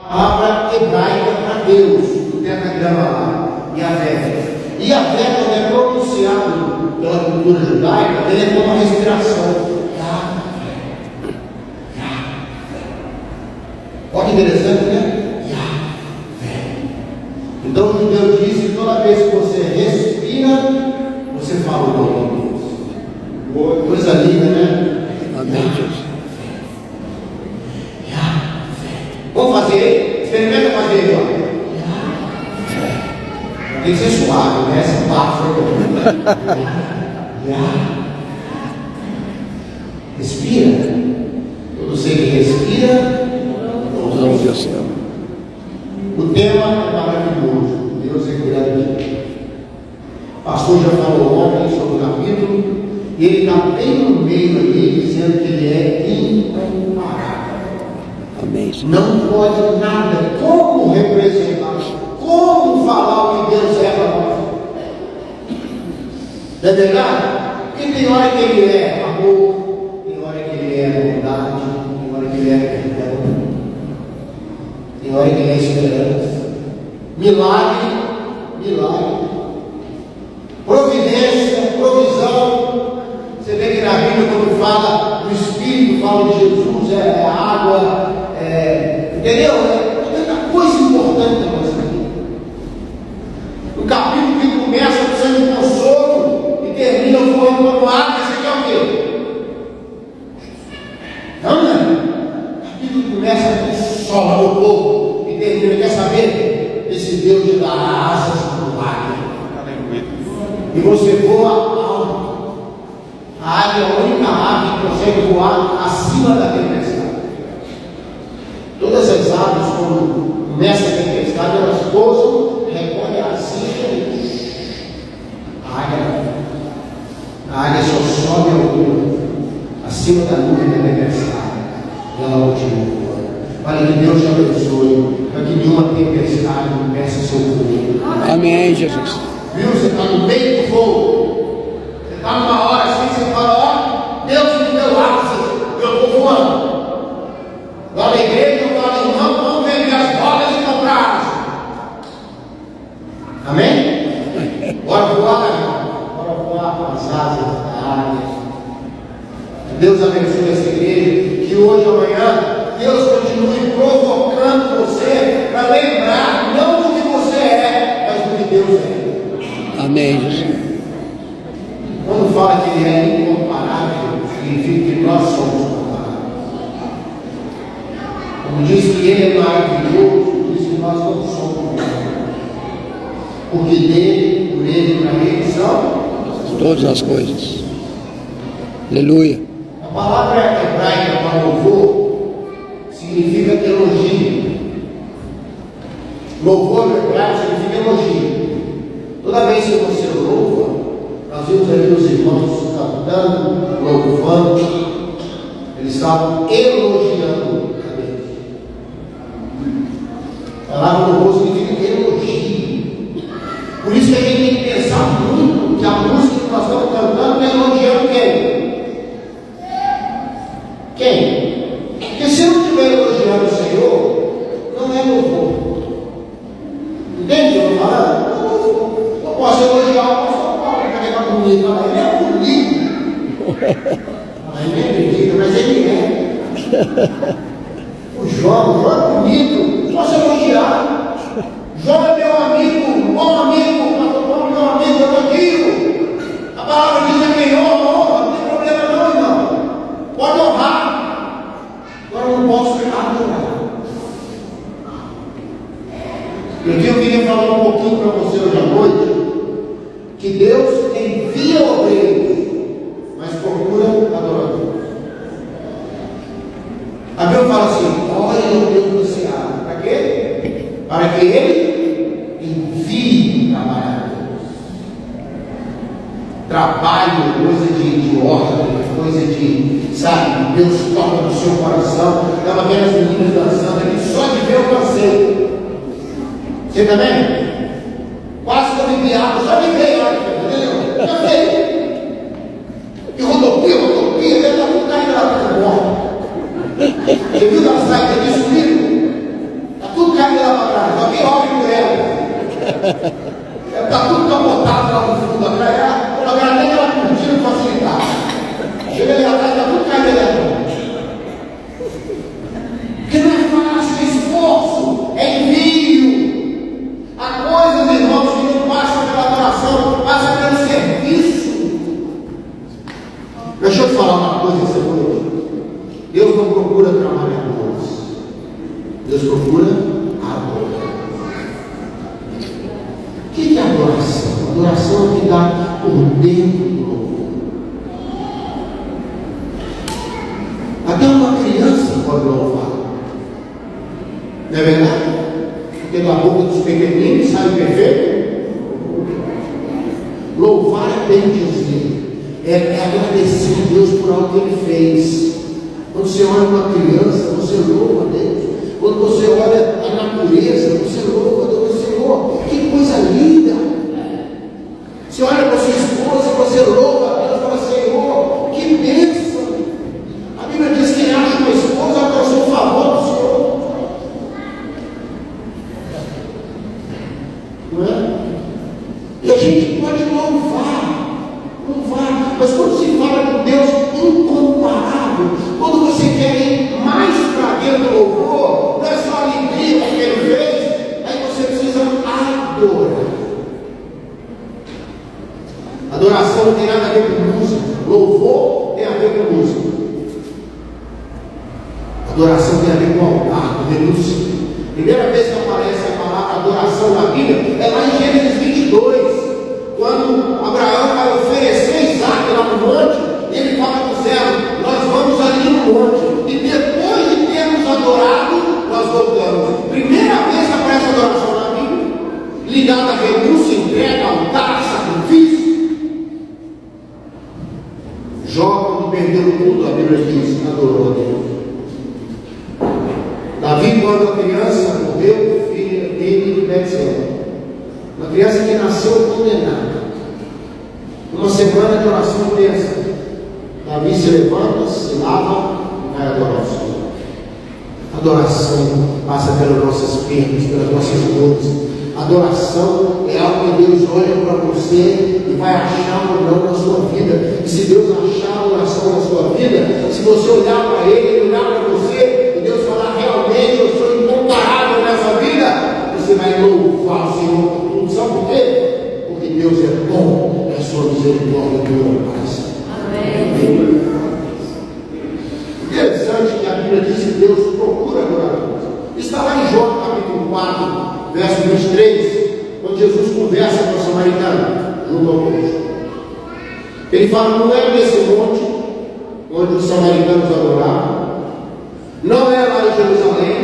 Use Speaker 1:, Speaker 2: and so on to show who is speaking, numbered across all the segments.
Speaker 1: palavra hebraica para Deus, o tetragrama lá, Yahvé. E Yahvé, quando é pronunciado pela cultura judaica, ele é como uma respiração. Olha que interessante, né? Yahvé. Então o judeu diz que toda vez que você respira, você fala o nome de Deus. Boa coisa linda, né?
Speaker 2: Amém, Jesus.
Speaker 1: Vamos fazer? Experimenta fazer agora. Tem que ser suave, né? Essa parte foi respira. Todo ser que respira,
Speaker 2: Meu Deus do céu.
Speaker 1: o tema é maravilhoso. Deus é grande. O pastor já falou ontem sobre o capítulo, e ele está bem no meio ali, dizendo que ele é incomparável.
Speaker 2: Amém.
Speaker 1: Não pode nada, como representar, como falar o que Deus é para nós. Não é verdade? Porque tem hora que ele é amor, tem hora que ele é bondade, tem hora que ele é perdão, tem hora que ele é esperança, milagre, providência, provisão. Você vê que na Bíblia, quando fala do Espírito, fala de Jesus, é água, entendeu? É tanta coisa importante na nossa vida. O capítulo que começa sendo consolo e termina voando como água, isso aqui é o quê? Não, né? O capítulo começa consola o povo e termina, quer saber? Esse Deus te dá asas para o águia. E você voa alto. A águia é a única ave que consegue voar acima da tempestade. Todas as aves, quando começa a tempestade, elas pousam, recolhem a cincha e a águia só sobe ao altura, acima da nuvem da tempestade, e ela continua voando. Olha, que Deus te abençoe, para que nenhuma tempestade impeça seu voo.
Speaker 2: Amém, Jesus.
Speaker 1: Viu? Você está no meio do voo. Você está numa hora assim, você fala, ó, Deus me deu asas, eu estou voando. Lá na igreja eu falo, irmão, vamos vender as rodas e comprar asas. Amém? Bora voar, irmão. Bora voar com as asas da águia. Deus abençoe essa igreja, que hoje ou amanhã Deus continue provocando você para lembrar, não do que você é, mas do que Deus é.
Speaker 2: Amém, Jesus.
Speaker 1: Quando fala que ele é incomparável, significa que nós somos comparáveis. Como diz que ele é maravilhoso, diz que nós não somos comparáveis. Porque dele, por ele, para ele são
Speaker 2: Todas as coisas. Aleluia.
Speaker 1: A palavra hebraica para louvor significa elogio. Louvor no hebraico significa elogio. Toda vez que você louva, nós vimos ali os irmãos cantando, louvando, eles estavam elogiando a Deus. A palavra louvor significa elogio. Por isso que a gente tem que pensar muito que a música que nós estamos cantando é elogiando quem? Quem? Porque se eu não estiver elogiando o Senhor, não é louvor. Entende o que eu estou falando? Não é louvor. Eu posso elogiar o pastor Paulo, porque ele está bonito. Ele é bonito. Ele é bonito, mas ele é. O João é bonito. Posso elogiar. João é meu amigo, bom amigo, pastor Paulo, meu amigo, eu estou aqui. A palavra diz a quem honra, não tem problema não, irmão. Pode honrar. Agora eu não posso adorar. Eu queria falar um pouquinho para você hoje à noite, que Deus envia obreiros, mas procura adoradores. A Bíblia fala assim, olha o Deus do Ceará. Para quê? Para que Ele envie trabalhadores. Trabalho, coisa de ordem, coisa de, sabe, Deus toca no seu coração. Estava vendo as meninas dançando aqui, só de ver eu cansei. Você também? Quase que eu me piado, só de ver, olha, entendeu? Cansei. E rodopia, deve estar tudo caindo lá para morte. Você viu que ela sai daqui subindo? Está tudo caindo lá para trás. Alguém olha por ela. Está tudo capotado lá no fundo atrás. Ela ganha até aquela cortina facilitar. Chega ali atrás, está tudo caindo ali. Porque não é fácil, é esforço, é envio. Há coisas, irmãos, que não passam pela adoração, passam pelo serviço. Deixa eu te falar uma coisa essa noite. Deus não procura trabalhadores. Deus procura adorar. O que é adoração? Adoração é que dá por dentro do louvor. Até uma criança pode louvar. Não é verdade? Porque da boca dos pequeninos sai perfeito. Louvar é bem dizer, é agradecer a Deus por algo que Ele fez. Quando você olha uma criança, você louva a Deus. Quando você olha a natureza, você louva a Deus. Senhor, que coisa linda. Você olha para sua esposa, você louva a Deus, fala, Senhor, que bênção. A Bíblia diz que quem acha uma esposa alcançou o favor do Senhor. Não é? E a gente pode louvar, mas quando se fala de Deus incomparável, quando você quer ir mais para dentro do louvor, não é só a alegria que Ele fez, aí você precisa adorar. Adoração não tem nada a ver com música, louvor tem a ver com música. Adoração tem a ver com altar, com renúncia. Primeira vez que aparece a palavra adoração na Bíblia é lá em Gênesis 22, quando Abraão vai oferecer Isaac lá no monte, e ele fala com o servo, nós vamos ali no monte, e depois de termos adorado, nós voltamos. Primeira vez que aparece a adoração na Bíblia, ligada a renúncia, entrega, altar, sacrifício. Jó, quando perdeu tudo, a Bíblia diz, adorou a Deus. Davi, quando a criança morreu, filha dele de Betseba, uma criança que nasceu condenada, uma semana de oração intensa, Davi se levanta, se lava e vai adorar o Senhor. Adoração passa pelas nossas perdas, pelas nossas dores. Adoração é algo que Deus olha para você e vai achar um não na sua vida. E se Deus achar uma oração na sua vida, se você olhar para Ele olhar para você, e Deus falar, realmente eu sou incomparável nessa vida, você vai louvar o Senhor por tudo. Sabe por quê? Porque Deus é bom, é a sua misericórdia dura paz. Amém. Interessante que a Bíblia diz que Deus procura adoradores. Está lá em João capítulo 4, verso 23, quando Jesus conversa com o samaritano, junto ao poço. Ele fala, não é nesse monte onde os samaritanos adoravam, não é lá em Jerusalém,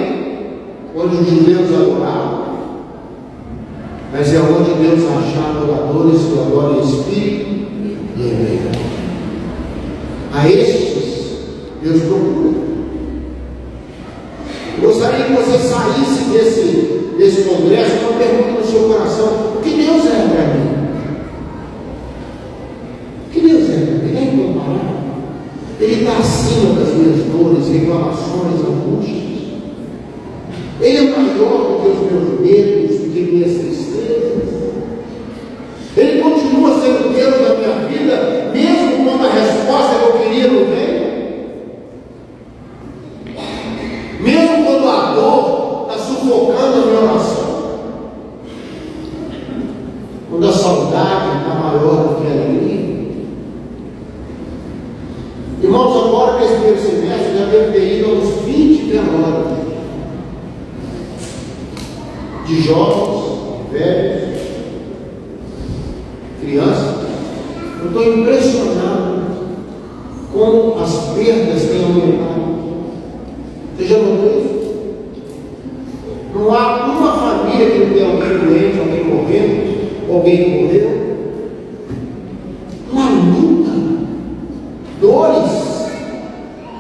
Speaker 1: onde os judeus adoravam, mas é onde Deus achar adoradores que adoram em espírito e em verdade. A estes, Deus procura. Eu gostaria que você saísse desse congresso com uma pergunta no seu coração: o que Deus é para mim? O que Deus é para mim? Ele é incomparável. Ele está acima das minhas dores, reclamações, angústias. Ele é maior do que os meus medos, do que minhas tristezas. Ele continua sendo Deus da minha vida, mesmo quando a resposta que eu queria não vem. Mesmo quando a dor está sufocando a minha oração. Quando a saudade está maior do que a alegria. Irmãos, agora nesse primeiro semestre já devo ter ido aos 20 velórios de jovens, velhos, crianças. Eu estou impressionado como as perdas têm aumentado. Você já notou isso? Não há uma família que não tenha alguém doente, alguém morrendo, alguém que morreu. Uma luta, dores.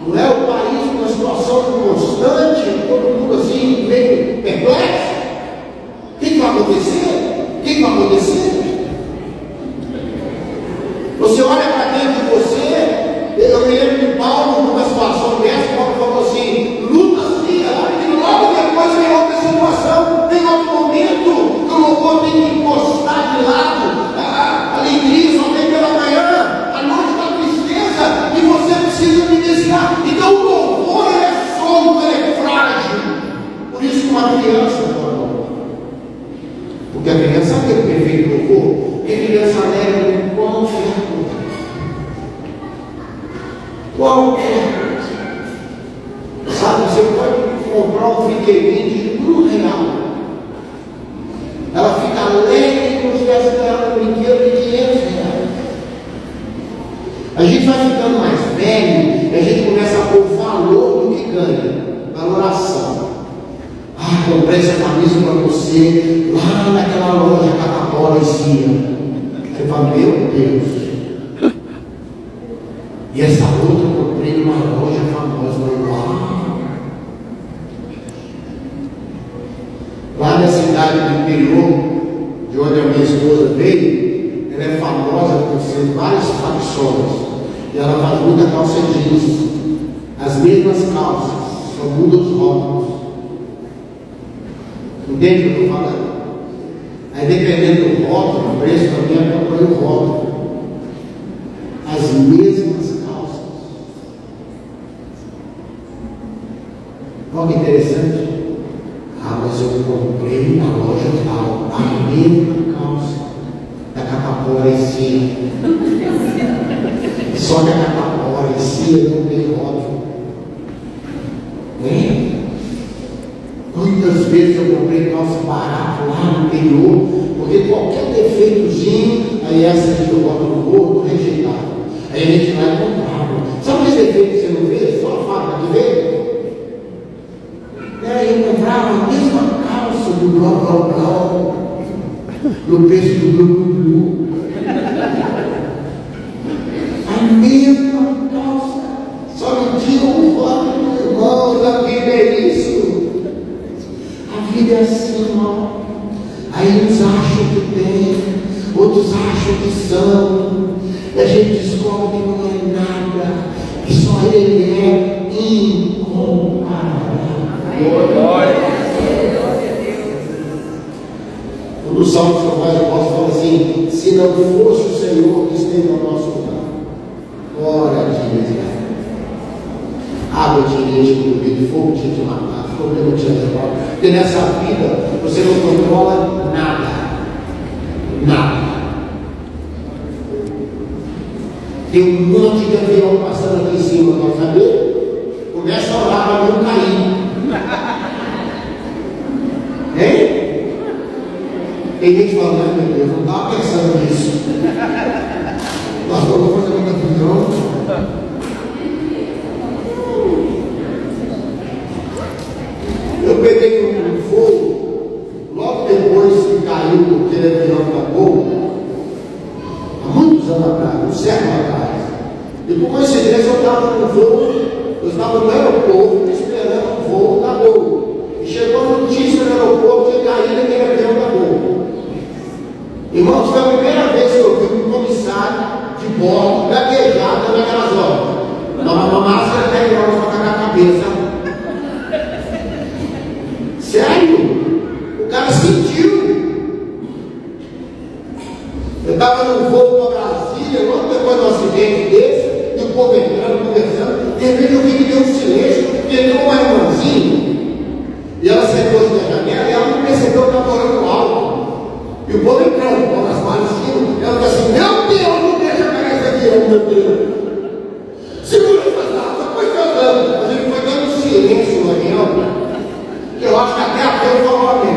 Speaker 1: Não é o país numa situação constante, todo mundo assim, meio perplexo. O que vai acontecer? O que vai acontecer? Você olha para dentro de você. Eu me lembro de Paulo, numa situação dessa, Paulo falou assim: luta sim, e logo depois vem outra situação. isso com uma criança, meu amor. Porque a criança sabe o perfeito louvor? Porque a criança alegre qualquer coisa. Qualquer coisa. Sabe, você pode comprar um brinquedinho de R$1. Ela fica alegre como se tivesse ganhado um brinquedo de R$500. A gente vai ficando mais velho e a gente começa a pôr o valor do que ganha. Valoração. Ah, comprei essa camisa para você lá naquela loja Catapora e Cia. Você fala, meu Deus. E essa outra eu comprei numa loja famosa. Uau. Lá na cidade do interior, de onde a minha esposa veio, ela é famosa por ser várias facções. E ela faz muita calça jeans. As mesmas calças, só muda os rótulos. Entende o que eu estou falando? Aí dependendo do rótulo, o preço também acompanha o rótulo. As mesmas calças. Olha que interessante. Ah, mas eu comprei na loja tal, a mesma calça da Catapora em si. Só que a Catapora em si não tem rótulo. Hein? Quantas vezes eu comprei calça barata lá no interior, porque qualquer defeitozinho, aí essa aqui eu boto no corpo, rejeitado. Aí a gente vai comprar. Sabe esse defeito que você não vê? Só a fábrica que vê? Aí eu comprava a mesma calça do blá, no preço do blu. A mesma calça, só não tinha um rótulo, irmãos, a vida é isso. A vida é assim, irmão. Aí uns acham que tem, outros acham que são, e a gente descobre que não é nada, que só Ele é incomparável. Um dos salmos que eu mais gosto fala assim: se não fosse o Senhor que esteve ao nosso lugar, glória a Deus. Água tinha enche de fogo, tinha te matar, fogo não tinha levado. Porque nessa vida você não controla nada. Nada. Tem um monte de avião passando aqui em cima, quer saber? Começa a orar para não cair. Hein? Tem gente falando, meu Deus, não estava pensando nisso. Pastor, eu vou fazer uma confusão. Eu peguei um fogo, logo depois que caiu aquele avião da Gol, há muitos anos atrás, um século atrás. E por coincidência eu estava no voo, eu estava no aeroporto esperando o voo da Gol. E chegou a notícia no aeroporto que caído aquele avião da Gol. Irmãos, foi a primeira vez que eu vi um comissário de bordo gaguejado naquelas horas. Uma máscara até igual para ficar na cabeça. Sério? O cara sentiu. Eu estava num voo para Brasília, logo depois do acidente desse, e o povo entrando, conversando. De repente eu vi que deu um silêncio, que entrou uma irmãzinha, e ela sentou na janela, e ela não percebeu que estava orando alto. E o povo entrando, com as malas em cima, ela disse assim: meu Deus, não deixa cair esse avião, meu Deus. Segura essa data, foi cantando, mas ele foi dando silêncio no avião. Eu acho que até a Deus falou amém.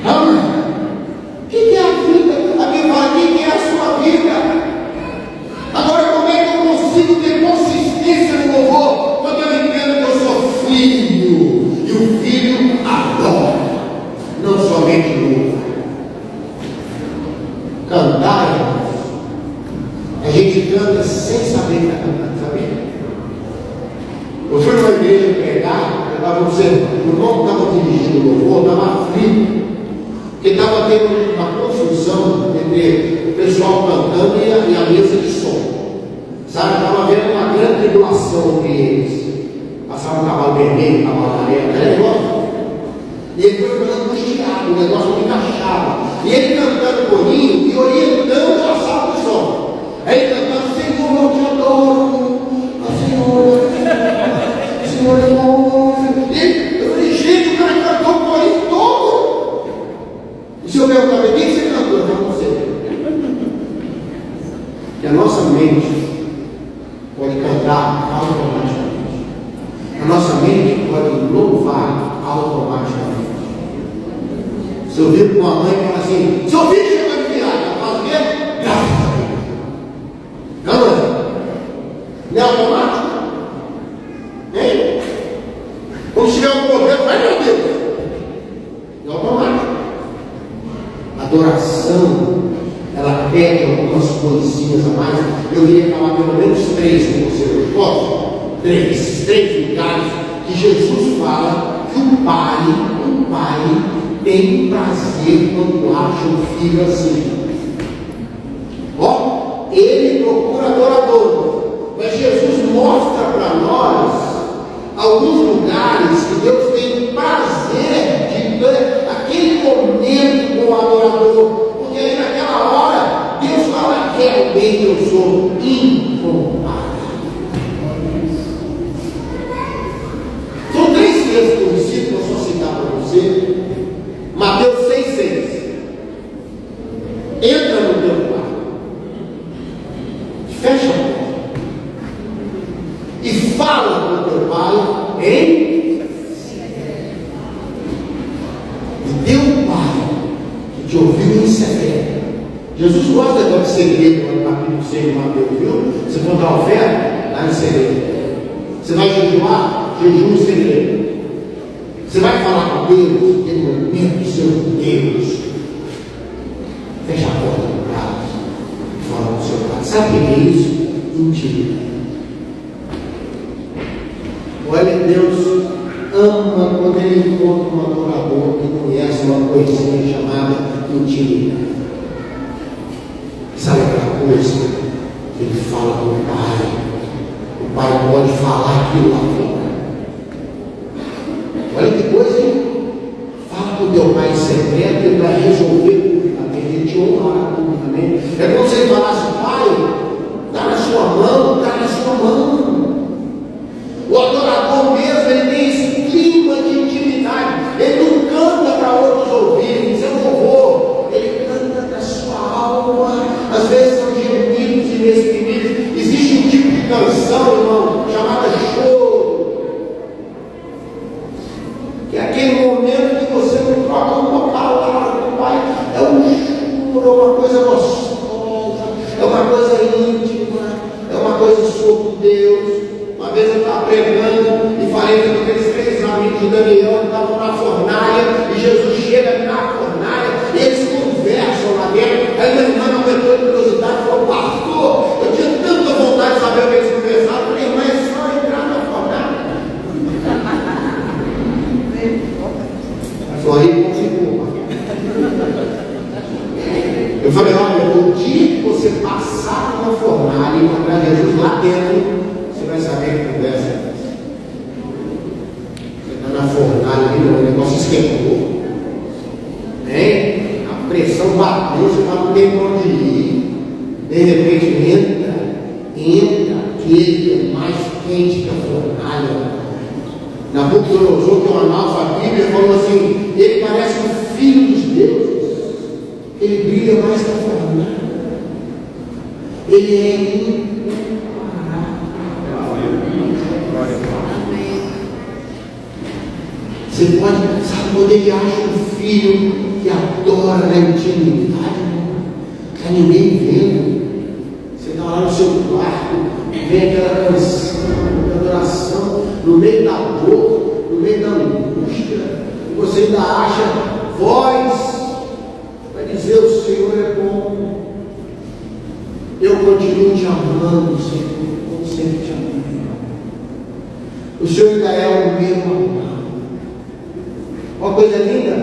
Speaker 1: O que é a vida? A Bíblia fala: o que é a sua vida? Agora, como é que eu consigo ter consistência no louvor quando eu entendo que eu sou filho? E o filho adora, não somente louva. Cantar, irmãos, a gente canta sem saber que está cantando, sabe? Eu fui numa igreja pregar, eu estava observando, o irmão que estava dirigindo o louvor estava aflito, porque estava tendo uma confusão entre o pessoal cantando e a mesa de som. Sabe, estava havendo uma grande tribulação entre eles. Passava um cavalo vermelho, um cavalo amarelo, aquele negócio. E ele foi ficando angustiado, o negócio não encaixava. E ele cantando corinho e orientando a sala de som. Aí ele cantando: Senhor, eu te adoro. Senhor, eu perguntar, quem que você cantou? Eu não sei. Que a nossa mente pode cantar automaticamente. A nossa mente pode louvar automaticamente. Se eu vir com uma mãe e falar assim, seu filho chegou de viagem, ela faz o quê? Graças a Deus. Não é? Não é automático? Hein? Quando tiver um problema, vai, meu Deus. É automático. Adoração, ela pede algumas coisinhas a mais. Eu iria falar pelo menos 3 com você hoje. Posso? 3 lugares que Jesus fala que o Pai tem prazer quando acha um filho assim. Ó, ele procura adorador. Mas Jesus mostra para nós alguns lugares que Deus tem prazer de ter aquele momento com o adorador. Porque aí naquela hora, Deus fala, realmente eu sou incomparável. São 3 textos que eu me cito, vou só citar para você. Mateus 6,6. Entra no teu quarto, fecha a porta e fala com o teu pai em e teu pai que te ouviu em segredo. Jesus gosta de segredo no capítulo 6 de Mateus, viu? Você for dar oferta, dá em segredo. Você vai jejuar, jejum em segredo. Você vai falar com Deus, tem momento do seu Deus. Fecha a porta do carro, fala com o seu pai. Sabe o que é isso? Intimidade. Olha, Deus ama quando ele encontra um adorador que conhece uma coisinha chamada intimidade. Sabe aquela coisa que ele fala com o pai? O pai pode falar aquilo lá fora. Olha que coisa, hein? Fala com o teu pai em secreto, ele vai resolver publicamente, ele te honrará publicamente. É como se ele falasse, pai, está na sua mão, está na sua mão. O adorador mesmo, ele tem esse clima de intimidade. Ele não canta para outros ouvirem, isso é um louvor. Ele canta da sua alma. Às vezes são gemidos inexprimíveis. Existe um tipo de canção, irmão, chamada choro. Que é aquele momento que você não troca uma palavra com o pai. É um choro, é uma coisa gostosa, é uma coisa íntima, é uma coisa sobre Deus. Uma vez eu estava pregando e falei com aqueles 3 amigos de Daniel que estavam na fornalha, e Jesus chega na fornalha e eles conversam lá dentro. Aí minha irmã aumentou a curiosidade e falou, pastor, eu tinha tanta vontade de saber o que eles conversaram. Eu falei, irmã, é só entrar na fornalha. Só aí conseguiu. Eu falei, olha, o dia que você passar na fornalha e encontrar Jesus lá dentro, você vai saber que conversa é essa. Você está na fornalha ali, o negócio esquentou. Né? A pressão bateu, você não tem para onde ir. De repente entra aquele que é mais quente que a fornalha. Nabucodonosor, que é um analfabeto, falou assim, ele parece um filho dos deuses. Ele brilha mais que a fornalha. Ele é incomparável. Você pode, sabe, quando ele acha um filho que adora na intimidade, não está ninguém vendo. Você está lá no seu quarto, vem aquela canção de adoração, no meio da dor, no meio da angústia, e você ainda acha voz para dizer: o Senhor é bom, eu continuo te amando, Senhor, como sempre te amei. O Senhor ainda é o meu amado. Uma coisa linda,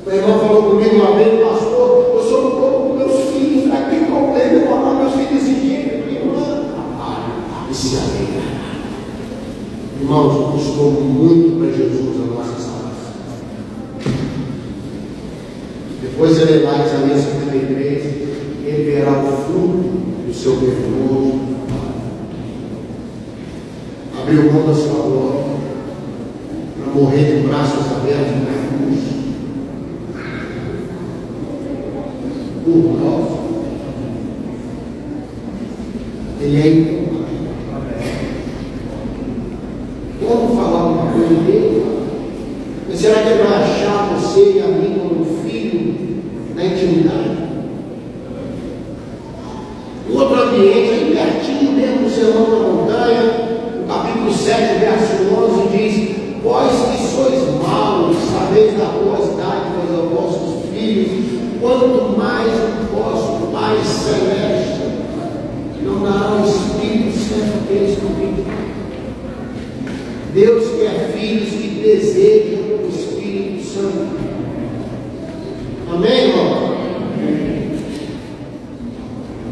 Speaker 1: o irmão falou comigo uma vez, pastor, eu sou um pouco com meus filhos, para que problema eu falar meus filhos esse dia? Irmã, isso é alegra. Irmãos, custou muito para Jesus a nossa salvação. Depois ele lá em Isaías 53, ele verá o fruto do seu perdoa, abriu mão da sua glória, para morrer de braços abertos na cruz. por nós. Ele é incapaz. Como falar uma coisa dele? Mas será que ele vai achar você e a mim como filho na intimidade? O outro ambiente, aí pertinho mesmo do Sermão da Montanha, no capítulo 7, verso 11, diz: vós que sois maus, sabeis dar boas dádivas aos vossos filhos, quanto mais o vosso Pai Celeste não dará o Espírito Santo deles comigo. Deus quer filhos que desejam o Espírito Santo. Amém, irmão?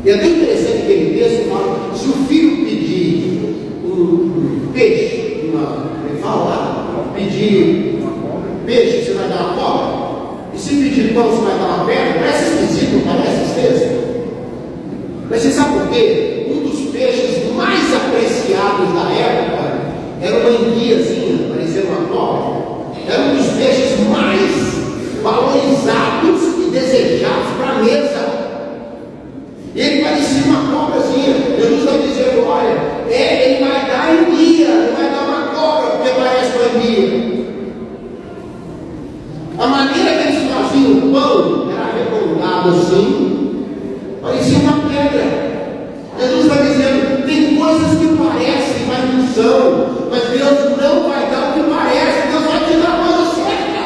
Speaker 1: E é tão interessante que ele texto fala: se o filho pedir um peixe, ele fala lá, pedir peixe, você vai dar uma cobra. E se pedir pão, você vai dar uma pedra. Parece esquisito, não parece estranho? Mas você sabe por quê? Um dos peixes mais apreciados da época era uma enguiazinha, parecendo uma cobra. Era um dos peixes mais valorizados e desejados para a mesa. Ele parecia uma cobrazinha. Jesus está dizendo: olha, ele vai dar enguia, não vai dar uma cobra, porque parece uma enguia. A maneira que eles faziam o pão era arredondado assim, parecia uma pedra. Jesus está dizendo: tem coisas que parecem, mas não são. Mas Deus não vai dar o que parece, Deus vai te dar a coisa certa.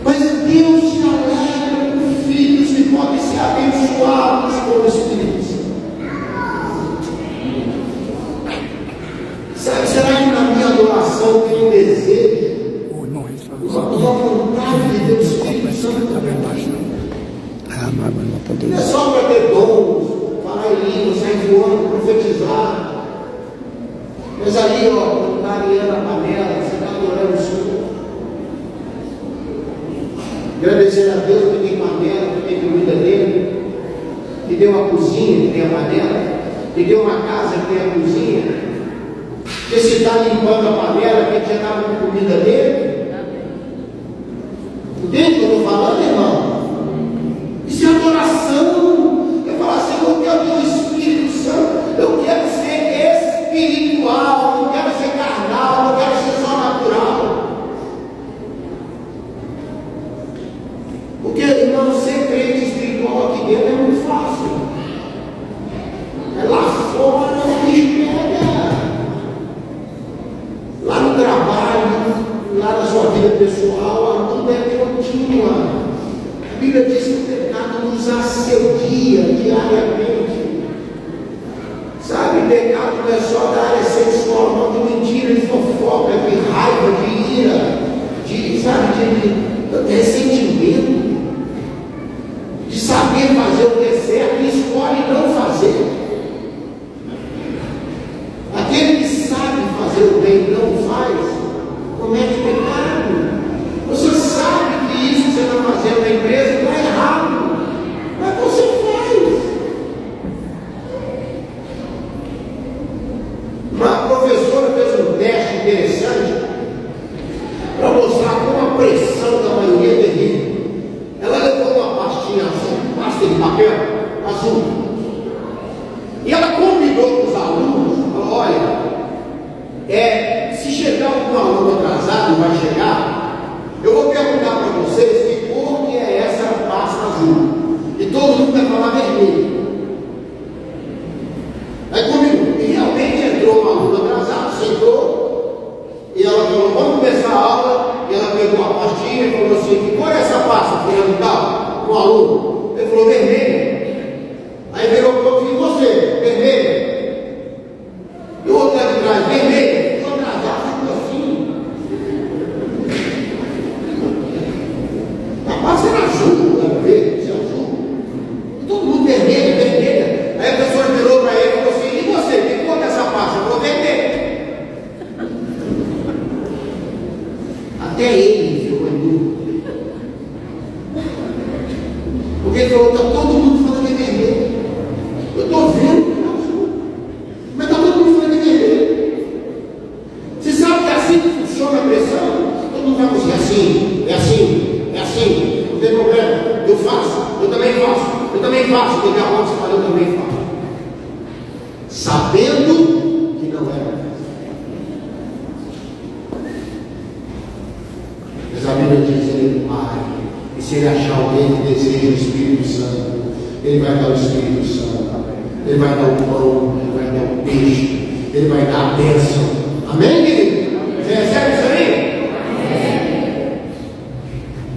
Speaker 1: Mas Deus se alegra com filhos que podem ser abençoados pelo Espírito Santo. Sabe, será que na minha adoração tem um desejo? Uma vontade de Deus, Espírito Santo também baixa. Não é só para ter dons, falar em língua, sair voando, profetizar. Mas ali, ó, está alinhando a panela, você está adorando o Senhor. Agradecer a Deus que tem panela, que tem comida dele, que deu uma cozinha, que tem a panela, que deu uma casa, que tem a cozinha. Porque se está limpando a panela, que já estava com comida dele. Entende o que eu estou falando, irmão? Isso é adoração. Eu falo assim: eu quero ter o Espírito Santo, eu quero ser espiritual, não quero ser carnal, não quero ser só natural. Porque, irmão, ser crente espiritual aqui dentro é muito fácil. É lá fora, o bicho pega. Lá no trabalho, lá na sua vida pessoal, a luta é contínua. A Bíblia diz que o pecado nos assedia diariamente. Sabe, pecado não é só da área sexual, não, de mentira, de fofoca, de raiva, de ira, de ressentimento, de saber fazer o que é certo e escolhe não fazer. Aquele que sabe fazer o bem e não faz, comete pecado. Você sabe que isso que você está fazendo na empresa está errado, mas você faz. Uma professora fez um teste interessante para mostrar como a pressão da maioria é terrível. Ela levou uma pastinha assim, pasta de papel azul, e ela combinou com os alunos, falou: olha, se chegar algum aluno atrasado, vai chegar, eu vou perguntar para vocês que cor que é essa pasta azul, e todo mundo vai falar vermelho. Aí comigo, e realmente entrou um aluno atrasado, sentou, e ela falou: vamos começar a aula, e ela pegou a pastinha fácil, teve a hora que falou também fácil. Sabendo que não era fácil. Mas a Bíblia diz, ele Pai, e se ele achar alguém que deseja o Espírito Santo, ele vai dar o Espírito Santo, ele vai dar o pão, ele vai dar o peixe, ele vai dar a bênção. Amém, querido? Você recebe isso aí? Amém.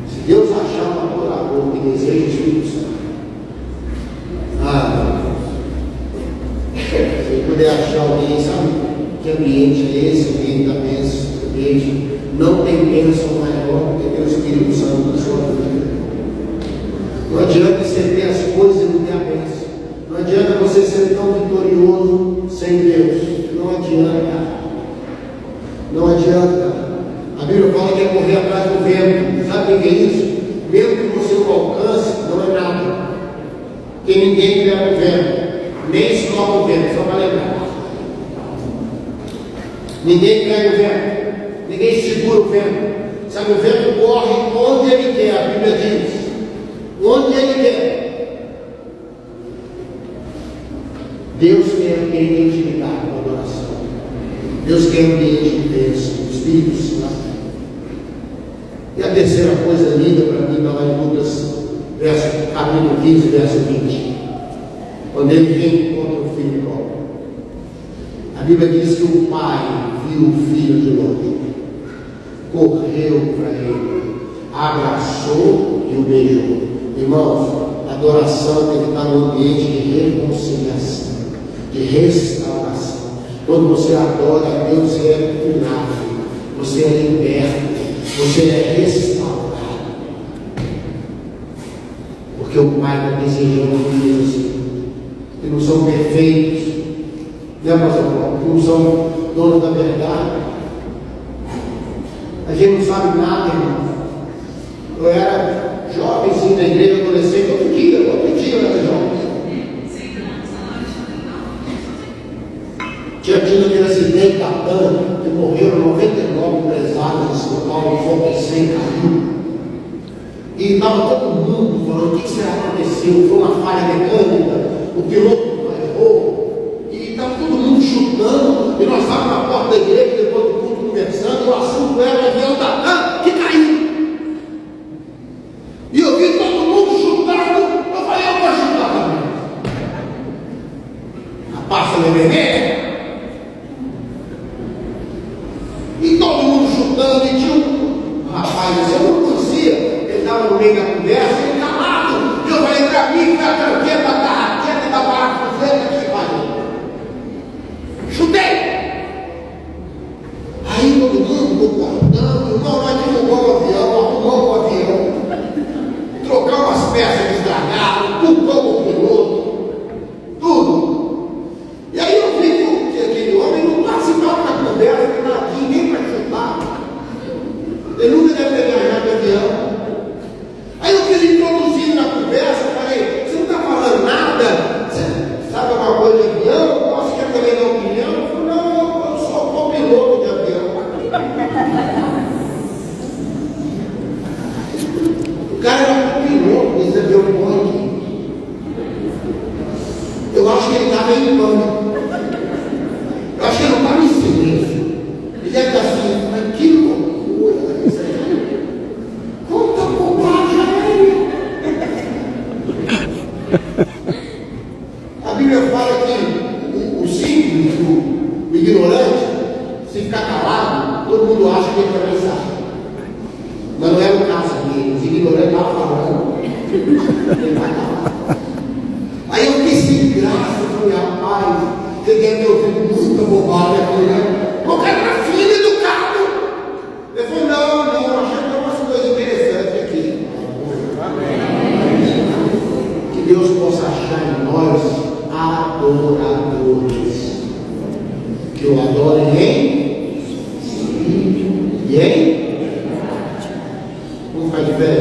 Speaker 1: Se Deus achar um adorador que deseja o Espírito Santo, se ele puder achar alguém, sabe que ambiente é esse? O ambiente da bênção, o ambiente não tem bênção maior do que ter o Espírito Santo na sua vida. Não adianta você ter as coisas e não ter a bênção. Não adianta você ser tão vitorioso sem Deus. Não adianta. Não adianta. A Bíblia fala que é correr atrás do vento. Sabe o que é isso? Mesmo que você não alcance, não é nada. Porque ninguém pega o vento. Nem escola o vento, só para lembrar. Ninguém pega o vento. Ninguém segura o vento. Sabe, o vento corre onde ele quer. A Bíblia diz. Onde ele quer. Deus quer ambiente de intimidade com adoração. Deus quer ambiente de bênção, do Espírito Santo. E a terceira coisa linda para mim está lá em Lucas, capítulo 15, verso 20. Quando ele vem contra o filho próprio. A Bíblia diz que o pai viu o filho de longe, correu para ele, abraçou e o beijou. Irmãos, a adoração tem que estar no ambiente de reconciliação, de restauração. Quando você adora a Deus, você é curado, você é liberto, você é restaurado. Porque o Pai está desejando filhos assim, que não são perfeitos, né, pastor? Que não são donos da verdade. A gente não sabe nada, irmão. Eu era jovenzinho na igreja, adolescente, outro dia eu era jovem. Tinha tido aquele acidente da TAM, que morreram 99 empresários em São Paulo, o fogo 100 caiu. E estava todo mundo falando: o que será que aconteceu? Foi uma falha mecânica, o piloto errou. E estava todo mundo chutando. E nós estávamos na porta da igreja, depois do culto, conversando. E o assunto era o avião da TAM que caiu. E eu vi todo mundo chutando. Eu falei: eu vou chutar também. A pasta de bebê. E todo mundo chutando. E tinha um rapaz, eu não conhecia. Ele estava no meio da conversa, ele calado. E eu falei: para mim, foi a tranqueta da raquete da parafuseta que vai. Chutei. Aí todo mundo concordando. Irmão, nós derrubamos o avião, arrumamos o avião. Trocamos as peças que estragaram, culpamos o piloto, tudo. E aí eu vi que aquele homem não participava da conversa, nem para chutar. Ele nunca deve ter viajado de avião. Aí eu quis introduzir na conversa, falei: você não está falando nada? Você sabe alguma coisa de avião? Posso quer também dar opinião? Eu falei: não, eu sou copiloto de avião. O cara era piloto desse avião Boeing. Eu acho que ele estava em pânico. Eu acho que ele não estava em silêncio. Ele deve estar assim: mas que loucura isso aí. Quanta bobagem aérea. A Bíblia fala que o simples, o ignorante, se ficar calado, todo mundo acha que ele também sabe. Mas não era o caso aqui. Os ignorantes estavam falando. Ele vai falar. Aí eu fiquei sem graça. Eu falei: rapaz, você deve ter ouvido muita bobagem aqui, né? O cara era filho educado. Ele falou: não, eu achei que tem umas coisas interessantes aqui. Que Deus possa achar em nós adoradores. Que eu adore em espírito e em. Vamos ficar de pé.